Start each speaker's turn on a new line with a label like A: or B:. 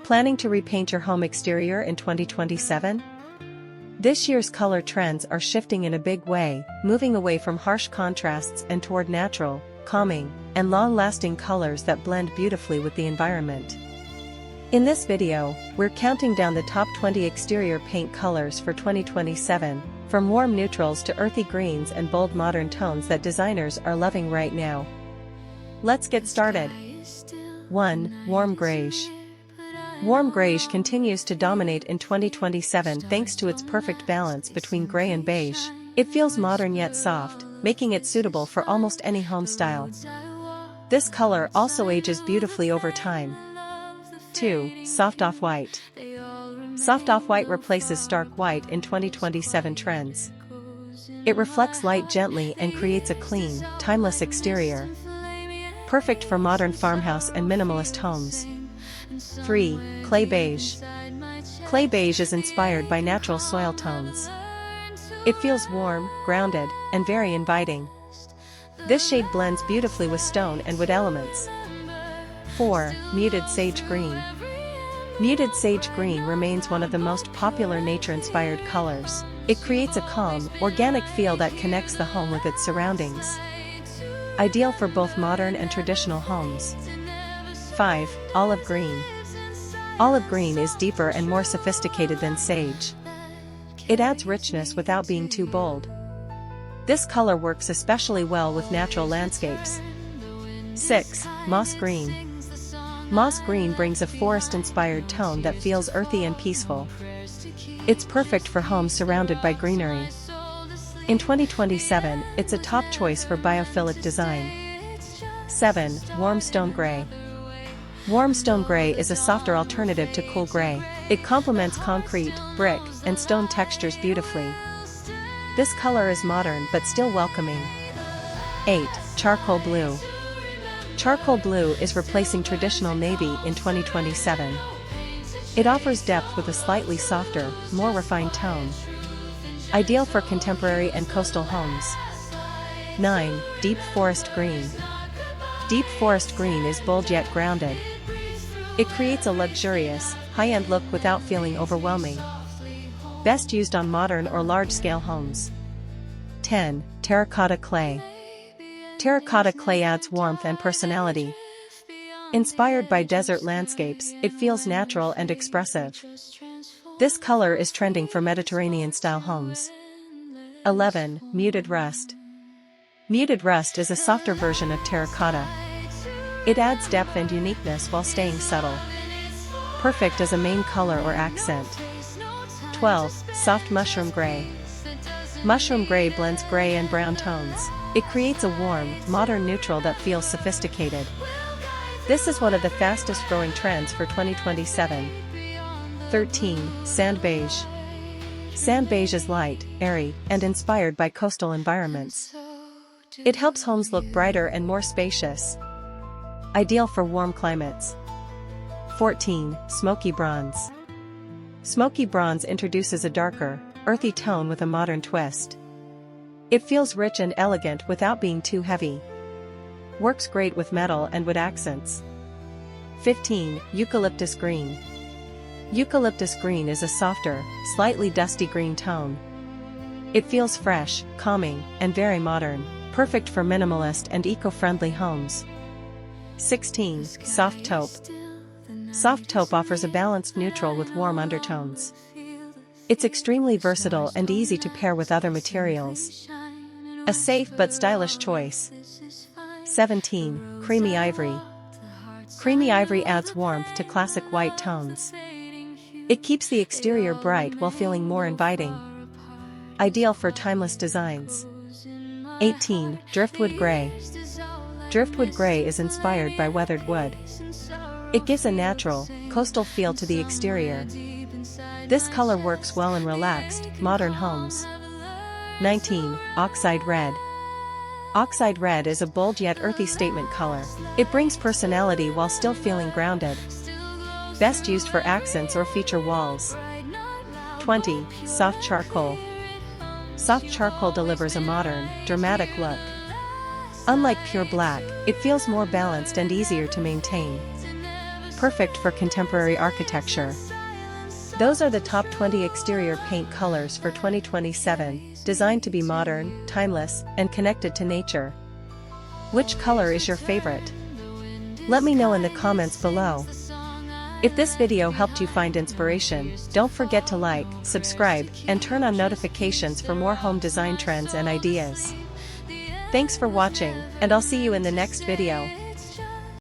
A: Planning to repaint your home exterior in 2027? This year's color trends are shifting in a big way, moving away from harsh contrasts and toward natural, calming, and long-lasting colors that blend beautifully with the environment. In this video, we're counting down the top 20 exterior paint colors for 2027, from warm neutrals to earthy greens and bold modern tones that designers are loving right now. Let's get started. 1. Warm Greige. Warm greige continues to dominate in 2027 thanks to its perfect balance between gray and beige. It feels modern yet soft, making it suitable for almost any home style. This color also ages beautifully over time. 2. Soft Off-White. Soft off-white replaces stark white in 2027 trends. It reflects light gently and creates a clean, timeless exterior. Perfect for modern farmhouse and minimalist homes. 3. Clay Beige. Clay beige is inspired by natural soil tones. It feels warm, grounded, and very inviting. This shade blends beautifully with stone and wood elements. 4. Muted Sage Green. Muted sage green remains one of the most popular nature-inspired colors. It creates a calm, organic feel that connects the home with its surroundings. Ideal for both modern and traditional homes. 5. Olive Green. Olive green is deeper and more sophisticated than sage. It adds richness without being too bold. This color works especially well with natural landscapes. 6. Moss Green. Moss green brings a forest-inspired tone that feels earthy and peaceful. It's perfect for homes surrounded by greenery. In 2027, it's a top choice for biophilic design. 7. Warm Stone Gray. Warm stone gray is a softer alternative to cool gray. It complements concrete, brick, and stone textures beautifully. This color is modern but still welcoming. 8. Charcoal Blue. Charcoal blue is replacing traditional navy in 2027. It offers depth with a slightly softer, more refined tone. Ideal for contemporary and coastal homes. 9. Deep Forest Green. Deep Forest Green is bold yet grounded. It creates a luxurious, high-end look without feeling overwhelming. Best used on modern or large-scale homes. 10. Terracotta Clay. Terracotta clay adds warmth and personality. Inspired by desert landscapes, it feels natural and expressive. This color is trending for Mediterranean-style homes. 11. Muted Rust. Muted rust is a softer version of terracotta. It adds depth and uniqueness while staying subtle. Perfect as a main color or accent. 12. Soft Mushroom Gray. Mushroom gray blends gray and brown tones. It creates a warm, modern neutral that feels sophisticated. This is one of the fastest growing trends for 2027. 13. Sand Beige. Sand beige is light, airy, and inspired by coastal environments. It helps homes look brighter and more spacious. Ideal for warm climates. 14. Smoky Bronze. Smoky bronze introduces a darker, earthy tone with a modern twist. It feels rich and elegant without being too heavy. Works great with metal and wood accents. 15. Eucalyptus Green. Eucalyptus green is a softer, slightly dusty green tone. It feels fresh, calming, and very modern, perfect for minimalist and eco-friendly homes. 16. Soft Taupe. Soft taupe offers a balanced neutral with warm undertones. It's extremely versatile and easy to pair with other materials. A safe but stylish choice. 17. Creamy Ivory. Creamy ivory adds warmth to classic white tones. It keeps the exterior bright while feeling more inviting. Ideal for timeless designs. 18. Driftwood Gray. Driftwood gray is inspired by weathered wood. It gives a natural, coastal feel to the exterior. This color works well in relaxed, modern homes. 19. Oxide Red. Oxide red is a bold yet earthy statement color. It brings personality while still feeling grounded. Best used for accents or feature walls. 20. Soft Charcoal. Soft charcoal delivers a modern, dramatic look. Unlike pure black, it feels more balanced and easier to maintain. perfect for contemporary architecture. Those are the top 20 exterior paint colors for 2027, designed to be modern, timeless, and connected to nature. Which color is your favorite? Let me know in the comments below. If this video helped you find inspiration, don't forget to like, subscribe, and turn on notifications for more home design trends and ideas. Thanks for watching, and I'll see you in the next video.